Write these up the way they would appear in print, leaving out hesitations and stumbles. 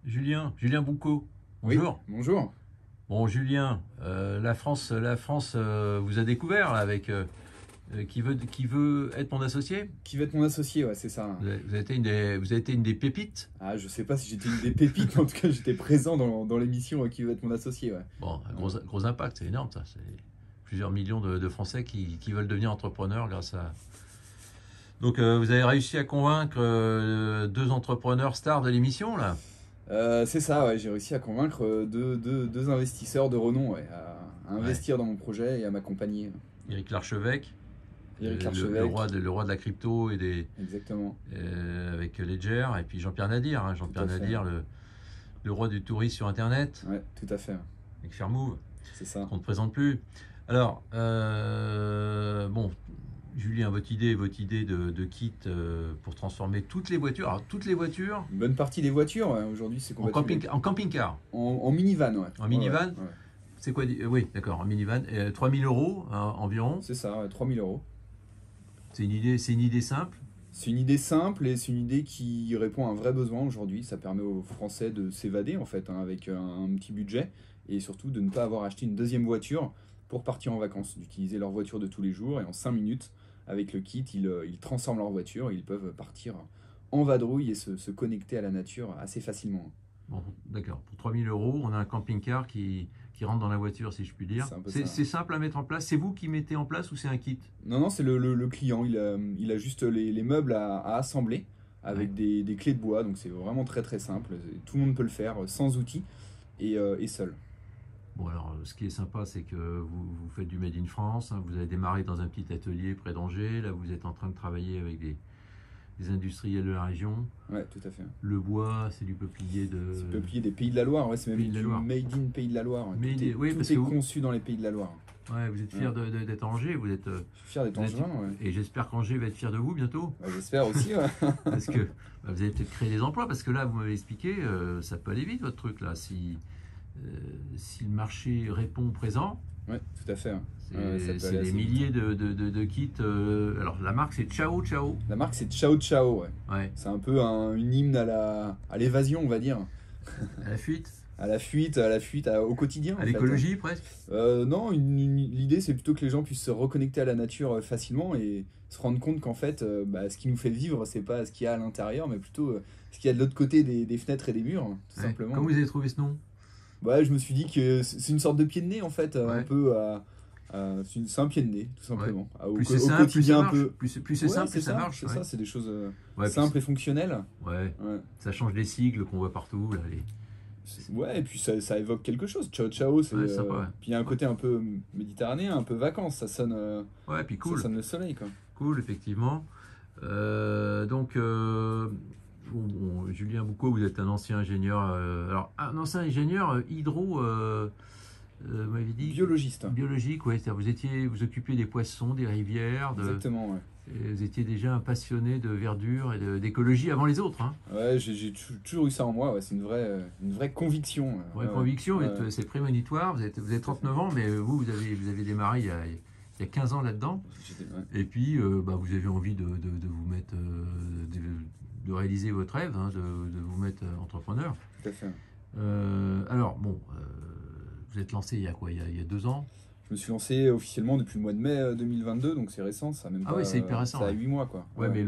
Julien Boucaud, Oui, bonjour. bonjour. Bon, Julien, la France vous a découvert là, avec qui veut être mon associé. Qui va être mon associé? Ouais, c'est ça. Vous avez été une des pépites. Ah, je sais pas si j'étais une des pépites, mais en tout cas, j'étais présent dans l'émission Qui va être mon associé, ouais. Bon, un gros impact, c'est énorme ça. C'est plusieurs millions de Français qui veulent devenir entrepreneurs grâce à. Donc, vous avez réussi à convaincre deux entrepreneurs stars de l'émission là. C'est ça, ouais, j'ai réussi à convaincre deux investisseurs de renom, ouais, à Ouais. investir dans mon projet et à m'accompagner. Éric Larchevêque, Éric le Larchevêque, roi de la crypto et exactement, avec Ledger, et puis Jean-Pierre Nadir, hein, tout Jean-Pierre à fait. Nadir, le roi du tourisme sur Internet, Ouais, tout à fait, avec Fairmove, c'est ça. qu'on ne présente plus. Alors, bon, Julien, votre idée de kit pour transformer toutes les voitures, alors toutes les voitures Une bonne partie des voitures, ouais, aujourd'hui, c'est en compatible. camping-car. En minivan, ouais. En minivan, Ouais, ouais, ouais. c'est quoi oui, d'accord, en minivan, 3000 euros environ. C'est ça, ouais, 3000 euros. C'est une idée simple. C'est une idée simple et c'est une idée qui répond à un vrai besoin aujourd'hui. Ça permet aux Français de s'évader en fait, hein, avec un petit budget et surtout de ne pas avoir acheté une deuxième voiture pour partir en vacances, d'utiliser leur voiture de tous les jours et en 5 minutes, avec le kit, ils transforment leur voiture et ils peuvent partir en vadrouille et se connecter à la nature assez facilement. Bon, d'accord. Pour 3000 euros, on a un camping-car qui rentre dans la voiture, si je puis dire. C'est un peu C'est ça. c'est simple à mettre en place. C'est vous qui mettez en place ou c'est un kit? Non, non, c'est le client. Il a juste les meubles à assembler Ouais. avec des clés de bois. Donc c'est vraiment très très simple. Tout le monde peut le faire sans outils et seul. Bon, alors, ce qui est sympa, c'est que vous faites du Made in France, hein. Vous avez démarré dans un petit atelier près d'Angers. Là, vous êtes en train de travailler avec des industriels de la région. Ouais, tout à fait. Le bois, c'est du peuplier de. C'est peuplier des Pays de la Loire. Ouais, c'est même Pays de la du Loire. made in Pays de la Loire. Oui, Tout parce est que vous, conçu dans les Pays de la Loire. ouais, vous êtes fier d'être à Angers. Je suis fier d'être Vous êtes- angevin. Ouais. et j'espère qu'Angers va être fier de vous bientôt. Ouais, j'espère aussi. Ouais. Parce que vous allez peut-être créer des emplois, parce que là, vous m'avez expliqué, ça peut aller vite votre truc là. Si le marché répond présent, Ouais, tout à fait. Ouais. c'est Ouais, ça peut c'est aller des assez vite. milliers de kits. Alors la marque c'est Ciao Ciao. La marque c'est Ciao Ciao. Ouais. Ouais, C'est un peu une hymne à l'évasion, on va dire. à la fuite, À la fuite, au quotidien. à En fait. l'écologie presque. Non, l'idée c'est plutôt que les gens puissent se reconnecter à la nature facilement et se rendre compte qu'en fait, ce qui nous fait vivre, c'est pas ce qu'il y a à l'intérieur, mais plutôt ce qu'il y a de l'autre côté des fenêtres et des murs, tout Ouais. simplement. Comment vous avez trouvé ce nom? Ouais, je me suis dit que c'est une sorte de pied de nez en fait, Ouais. un peu c'est un pied de nez, tout Ouais. simplement. Plus Au c'est simple, plus ça quotidien un marche. peu. Plus c'est Ouais, simple, c'est plus ça ça, marche. c'est Ouais. ça, c'est des choses Ouais, simples et fonctionnelles. ouais, Ouais. ça change des sigles qu'on voit partout là. Ouais, et puis ça évoque quelque chose. Ciao ciao, c'est. Ouais, sympa. Ouais. Puis il y a un côté un peu méditerranéen, un peu vacances, Ouais, puis ça cool. sonne le soleil quoi. Cool, effectivement. Donc, bon, Julien Boucaud, vous êtes un ancien ingénieur. Alors, un ancien ingénieur vous m'avez dit Biologiste, biologique, ouais. C'est-à-dire vous occupiez des poissons, des rivières, exactement, ouais. et vous étiez déjà un passionné de verdure et d'écologie avant les autres, hein. Ouais, j'ai toujours eu ça en moi, ouais. C'est une vraie conviction. Vraie Ouais, conviction, ouais. c'est prémonitoire. Vous avez 39 ans, mais vous avez démarré il y a 15 ans là-dedans. Ouais. Et puis, vous avez envie de vous mettre, de réaliser votre rêve, hein, de vous mettre entrepreneur. Tout à fait. Alors, bon, vous êtes lancé il y a quoi? Il y a 2 ans? Je me suis lancé officiellement depuis le mois de mai 2022, donc c'est récent, ça a même Ah pas. oui, c'est hyper récent, Ça a ouais. 8 mois, quoi. Ouais, mais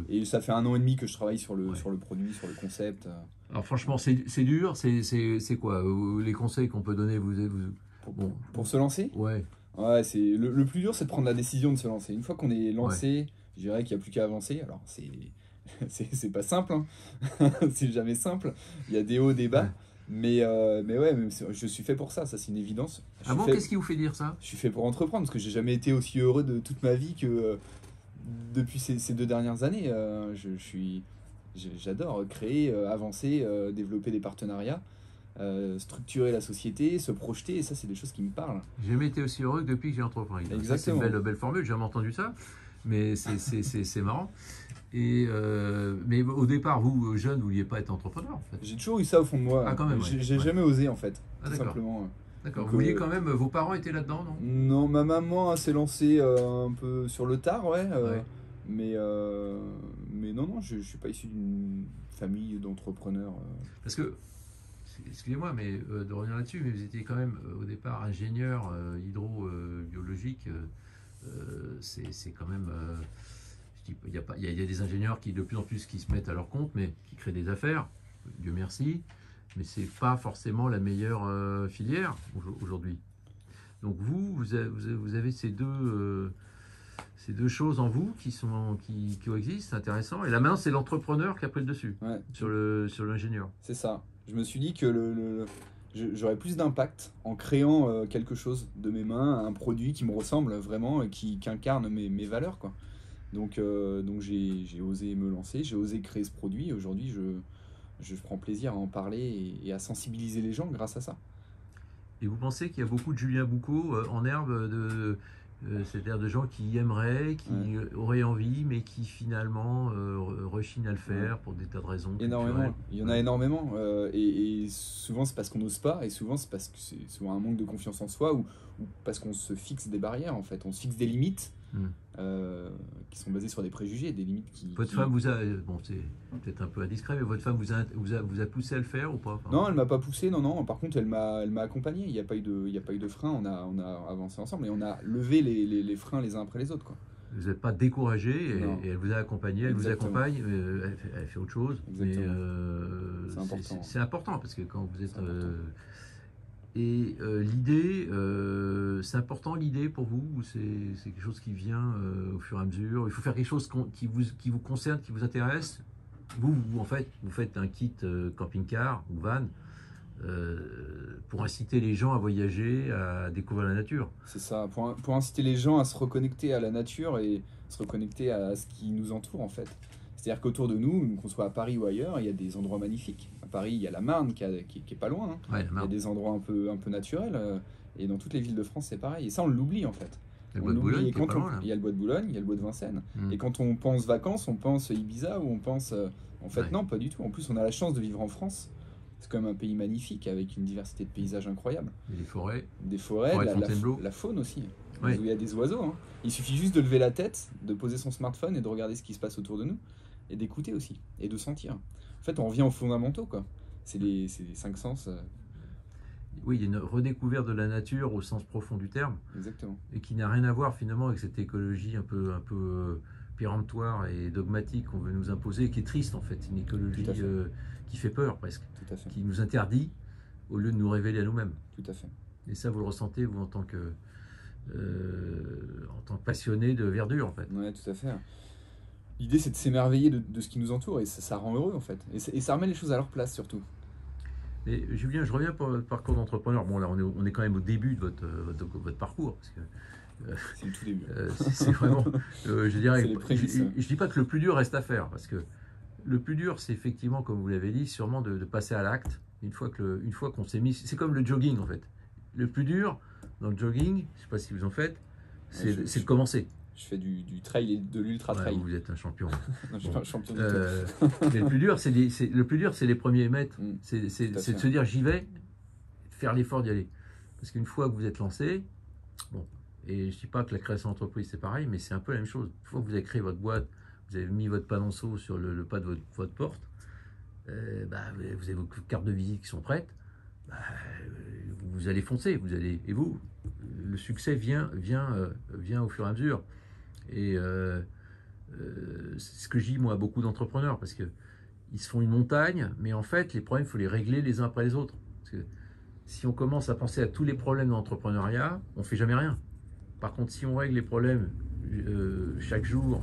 Et ça fait 1 an et demi que je travaille sur Ouais. sur le produit, sur le concept. Alors, franchement, c'est dur. C'est quoi les conseils qu'on peut donner? Bon, Pour se lancer, ouais, ouais, le plus dur, c'est de prendre la décision de se lancer. Une fois qu'on est lancé, je dirais qu'il n'y a plus qu'à avancer. Alors, c'est pas simple, hein. C'est jamais simple. Il y a des hauts, des bas. Ouais. Mais ouais, je suis fait pour ça, c'est une évidence. Ah bon, qu'est-ce qui vous fait dire ça? Je suis fait pour entreprendre parce que j'ai jamais été aussi heureux de toute ma vie que depuis ces 2 dernières années. J'adore créer, avancer, développer des partenariats, structurer la société, se projeter, et ça, c'est des choses qui me parlent. J'ai jamais été aussi heureux que depuis que j'ai entrepris. Ça, c'est Exactement. une belle formule, j'ai jamais entendu ça, mais c'est marrant. Mais au départ, vous, jeune, vous vouliez pas être entrepreneur, en fait. J'ai toujours eu ça au fond de moi. Ah, quand même, ouais. J'ai Ouais. jamais osé, en fait, Ah, tout d'accord. simplement. D'accord. Donc, Vous vouliez quand même, vos parents étaient là-dedans, non? Non, ma maman s'est lancée un peu sur le tard, ouais. Ouais. Mais, mais non, je ne suis pas issu d'une famille d'entrepreneurs. Parce que, excusez-moi, mais de revenir là-dessus, mais vous étiez quand même au départ ingénieur hydrobiologique. C'est quand même. Je dis, il y a des ingénieurs qui de plus en plus qui se mettent à leur compte, mais qui créent des affaires. Dieu merci. Mais c'est pas forcément la meilleure filière aujourd'hui. Donc vous avez ces deux choses en vous qui coexistent, c'est intéressant. Et là maintenant, c'est l'entrepreneur qui a pris le dessus Ouais. sur l'ingénieur. C'est ça. Je me suis dit que j'aurais plus d'impact en créant quelque chose de mes mains, un produit qui me ressemble vraiment et qui incarne mes valeurs, quoi. Donc j'ai osé me lancer, j'ai osé créer ce produit. Aujourd'hui, je prends plaisir à en parler et à sensibiliser les gens grâce à ça. Et vous pensez qu'il y a beaucoup de Julien Boucault en herbe, c'est-à-dire de gens qui aimeraient, qui auraient envie, mais qui finalement rechignent à le faire pour des tas de raisons Énormément. culturelles. Il y en a énormément. Et souvent, c'est parce qu'on n'ose pas. Et souvent, c'est parce que c'est souvent un manque de confiance en soi ou parce qu'on se fixe des barrières, en fait. On se fixe des limites qui sont basées sur des préjugés, des limites qui... Votre femme vous a... Bon, c'est peut-être un peu indiscret, mais votre femme vous a poussé à le faire ou pas? Enfin, Non, elle m'a pas poussé, non. Par contre, elle m'a accompagné. Il n'y a pas eu de frein. On a avancé ensemble et on a levé les freins les uns après les autres, quoi. vous n'êtes pas découragé et elle vous a accompagné, elle vous Exactement. accompagne, elle fait autre chose. Exactement. Mais C'est important. c'est important parce que quand vous êtes... C'est important. L'idée, c'est important l'idée pour vous ou c'est quelque chose qui vient au fur et à mesure? Il faut faire quelque chose qui vous concerne, qui vous intéresse. En fait, vous faites un kit camping-car ou van pour inciter les gens à voyager, à découvrir la nature. C'est ça, pour inciter les gens à se reconnecter à la nature et se reconnecter à ce qui nous entoure, en fait. C'est-à-dire qu'autour de nous, qu'on soit à Paris ou ailleurs, il y a des endroits magnifiques. À Paris, il y a la Marne qui est pas loin, hein. Ouais, Il y a des endroits un peu naturels. Et dans toutes les villes de France, c'est pareil. Et ça, on l'oublie, en fait. le On bois de l'oublie. Boulogne Et qui est pas quand loin, là. il y a le bois de Boulogne, il y a le bois de Vincennes. Mm. Et quand on pense vacances, on pense Ibiza ou on pense... en fait, Ouais. non, pas du tout. En plus, on a la chance de vivre en France. C'est quand même un pays magnifique avec une diversité de paysages incroyables. Et les forêts. Des forêts, Forêt de la Fontainebleau. faune aussi. Oui. Où il y a des oiseaux, hein. Il suffit juste de lever la tête, de poser son smartphone et de regarder ce qui se passe autour de nous. Et d'écouter aussi. Et de sentir. En fait, on revient aux fondamentaux, quoi. C'est les 5 sens. Oui, il y a une redécouverte de la nature au sens profond du terme. Exactement. Et qui n'a rien à voir finalement avec cette écologie un peu péremptoire et dogmatique qu'on veut nous imposer, qui est triste en fait, une écologie Tout à fait. qui fait peur presque, Tout à fait. qui nous interdit au lieu de nous révéler à nous-mêmes. Tout à fait. Et ça, vous le ressentez, vous, en tant que passionné de verdure en fait. Ouais, tout à fait. L'idée, c'est de s'émerveiller de ce qui nous entoure et ça rend heureux, en fait. Et ça remet les choses à leur place, surtout. Et Julien, je reviens pour votre parcours d'entrepreneur. Bon, là, on est quand même au début de votre parcours. Parce que, C'est le tout début. c'est vraiment, je dirais, C'est les prémices. je dis pas que le plus dur reste à faire, parce que le plus dur, c'est effectivement, comme vous l'avez dit, sûrement de passer à l'acte. Une fois qu'on s'est mis, c'est comme le jogging en fait. Le plus dur dans le jogging, je sais pas si vous en faites, c'est de commencer. Je fais du trail et de l'ultra trail. Ouais, vous êtes un champion. Non, je suis Bon. pas un champion du tout. Mais le plus dur, c'est les premiers mètres. Mm. C'est Tout à de fait. se dire j'y vais, faire l'effort d'y aller. Parce qu'une fois que vous êtes lancé, bon, et je dis pas que la création d'entreprise c'est pareil, mais c'est un peu la même chose. Une fois que vous avez créé votre boîte, vous avez mis votre panonceau sur le pas de votre porte, vous avez vos cartes de visite qui sont prêtes, vous allez foncer, et vous, le succès vient au fur et à mesure. Et c'est ce que je dis moi à beaucoup d'entrepreneurs, parce que ils se font une montagne, mais en fait les problèmes il faut les régler les uns après les autres. Parce que si on commence à penser à tous les problèmes de l'entrepreneuriat, on fait jamais rien. Par contre, si on règle les problèmes chaque jour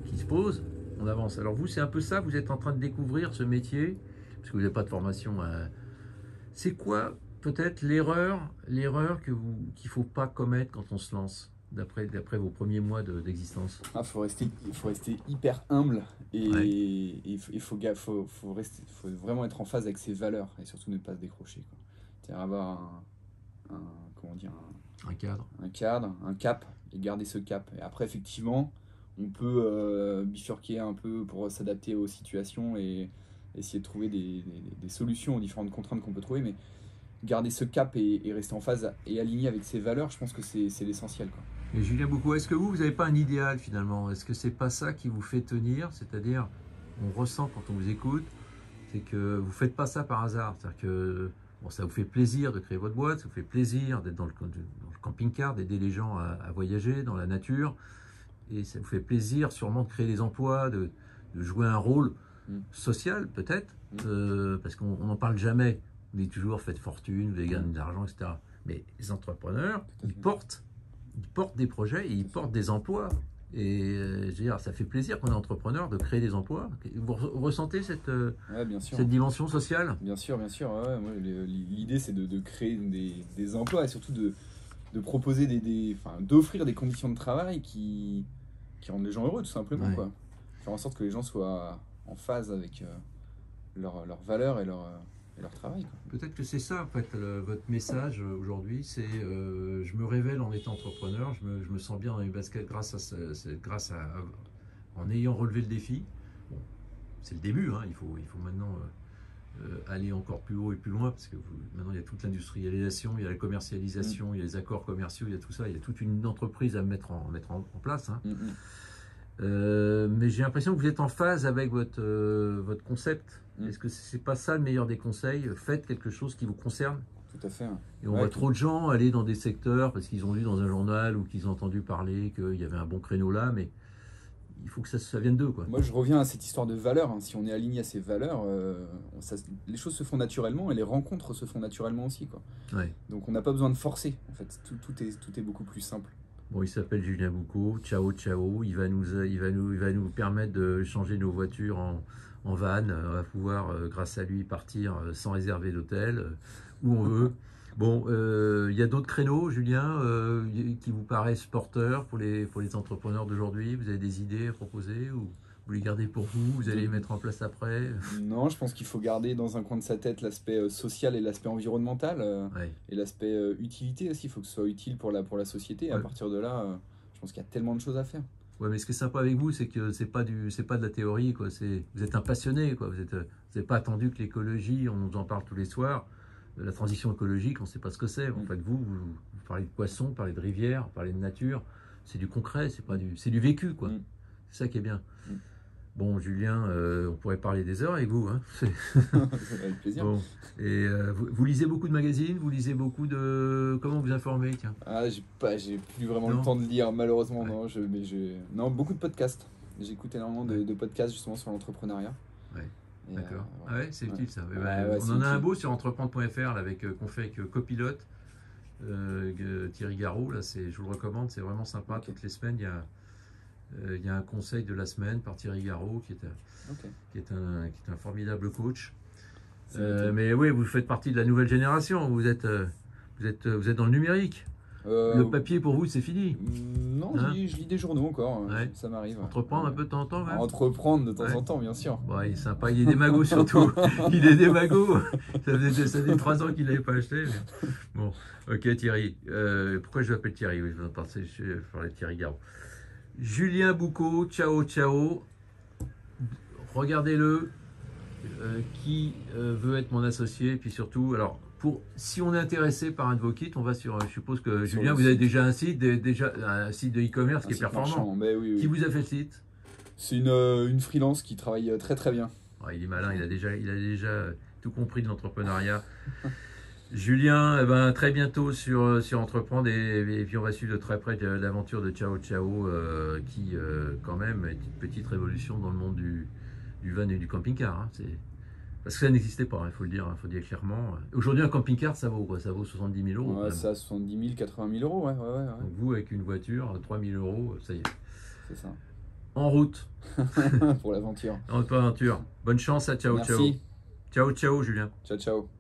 qui se posent, on avance. Alors vous, c'est un peu ça, vous êtes en train de découvrir ce métier, parce que vous n'avez pas de formation. C'est quoi peut-être l'erreur qu'il ne faut pas commettre quand on se lance, d'après vos premiers mois d'existence? Faut rester hyper humble et Ouais. il faut vraiment être en phase avec ses valeurs et surtout ne pas se décrocher, quoi. C'est-à-dire avoir comment dire, Un cadre. un cadre, un cap et garder ce cap. Et après, effectivement, on peut bifurquer un peu pour s'adapter aux situations et essayer de trouver des solutions aux différentes contraintes qu'on peut trouver, mais garder ce cap et rester en phase et aligné avec ses valeurs, je pense que c'est l'essentiel, quoi. Et Julien Boucaud, est-ce que vous n'avez pas un idéal finalement? Est-ce que c'est pas ça qui vous fait tenir? C'est-à-dire, on ressent quand on vous écoute, c'est que vous ne faites pas ça par hasard. C'est-à-dire que bon, ça vous fait plaisir de créer votre boîte, ça vous fait plaisir d'être dans le camping-car, d'aider les gens à voyager dans la nature. Et ça vous fait plaisir sûrement de créer des emplois, de jouer un rôle social peut-être, parce qu'on n'en parle jamais. On dit toujours faites fortune, vous allez gagner de l'argent, etc. Mais les entrepreneurs, ils portent des projets et ils portent des emplois. Et je veux dire, ça fait plaisir qu'on est entrepreneur de créer des emplois. Vous ressentez cette dimension sociale? Bien sûr, bien sûr. Ouais, l'idée, c'est de créer des emplois et surtout de proposer d'offrir des conditions de travail qui rendent les gens heureux, tout simplement. Quoi. Faire en sorte que les gens soient en phase avec leurs valeurs et leur travail. Peut-être que c'est ça, en fait, votre message aujourd'hui, c'est je me révèle en étant entrepreneur, je me sens bien dans les baskets en ayant relevé le défi. Bon, c'est le début, hein, il faut maintenant aller encore plus haut et plus loin, parce que maintenant il y a toute l'industrialisation, il y a la commercialisation, il y a les accords commerciaux, il y a tout ça, il y a toute une entreprise à mettre en place. Hein. Mais j'ai l'impression que vous êtes en phase avec votre concept. Est-ce que c'est pas ça le meilleur des conseils? Faites quelque chose qui vous concerne. Tout à fait. Et on voit trop de gens aller dans des secteurs parce qu'ils ont lu dans un journal ou qu'ils ont entendu parler qu'il y avait un bon créneau là, mais il faut que ça vienne d'eux, quoi. Moi, je reviens à cette histoire de valeurs. Hein. Si on est aligné à ces valeurs, les choses se font naturellement et les rencontres se font naturellement aussi, quoi. Donc, on n'a pas besoin de forcer. En fait, tout est beaucoup plus simple. Bon, il s'appelle Julien Boucaud. Ciao, ciao. Il va nous permettre de changer nos voitures en van. On va pouvoir, grâce à lui, partir sans réserver d'hôtel, où on veut. Bon, il y a d'autres créneaux, Julien, qui vous paraissent porteurs pour les entrepreneurs d'aujourd'hui. Vous avez des idées à proposer ou vous les gardez pour vous? Vous allez les mettre en place après? Non, je pense qu'il faut garder dans un coin de sa tête l'aspect social et l'aspect environnemental et l'aspect utilité aussi. Il faut que ce soit utile pour la société. Et à partir de là, je pense qu'il y a tellement de choses à faire. Ouais, mais ce qui est sympa avec vous, c'est que c'est pas de la théorie, quoi. Vous êtes un passionné, quoi. Vous n'avez pas attendu que l'écologie, on nous en parle tous les soirs. La transition écologique, on ne sait pas ce que c'est. En fait, vous parlez de poissons, parlez de rivières, parlez de nature. C'est du concret, c'est du vécu, quoi. C'est ça qui est bien. Bon, Julien, on pourrait parler des heures avec vous. Hein. Avec plaisir. Bon. Et vous lisez beaucoup de magazines, vous lisez beaucoup de... Comment vous informez, tiens? Ah, j'ai plus vraiment le temps de lire, malheureusement. Non, non, beaucoup de podcasts. J'écoute énormément de podcasts justement sur l'entrepreneuriat. D'accord. Ah ouais, c'est utile ça. On en a un beau sur entreprendre.fr qu'on fait avec Copilote, Thierry Garot. Là, je vous le recommande, c'est vraiment sympa. Toutes les semaines, il y a un conseil de la semaine par Thierry Garot qui est un formidable coach. Mais oui, vous faites partie de la nouvelle génération. Vous êtes dans le numérique. Le papier pour vous, c'est fini? Non, je lis des journaux encore, ça m'arrive. Entreprendre un peu de temps en temps, même. Entreprendre de temps en temps, bien sûr. Bon, il est sympa, il est démago surtout. Il est démago. Ça fait 3 ans qu'il n'avait pas acheté. Mais... Bon, ok Thierry. Pourquoi je l'appelle Thierry? Oui, je vais parler de Thierry Garot. Julien Boucaud, ciao, ciao. Regardez-le. Qui veut être mon associé? Et puis surtout, alors... Si on est intéressé par un de vos kits, on va sur. Je suppose que Julien, vous avez déjà un site, un site de e-commerce qui est performant. Oui. Qui vous a fait le site? C'est une freelance qui travaille très très bien. Il est malin, il a déjà tout compris de l'entrepreneuriat. Julien, très bientôt sur Entreprendre et puis on va suivre de très près l'aventure de Ciao Ciao qui quand même est une petite révolution dans le monde du van et du camping-car. Hein. Parce que ça n'existait pas, il faut le dire clairement. Aujourd'hui, un camping-car, ça vaut quoi? Ça vaut 70 000 euros. Ouais, ça, 70 000, 80 000 euros, ouais. Donc vous, avec une voiture, 3 000 euros, ça y est. C'est ça. En route. Pour l'aventure. En aventure. Bonne chance à Ciao Ciao. Merci. Ciao Ciao, Julien. Ciao Ciao.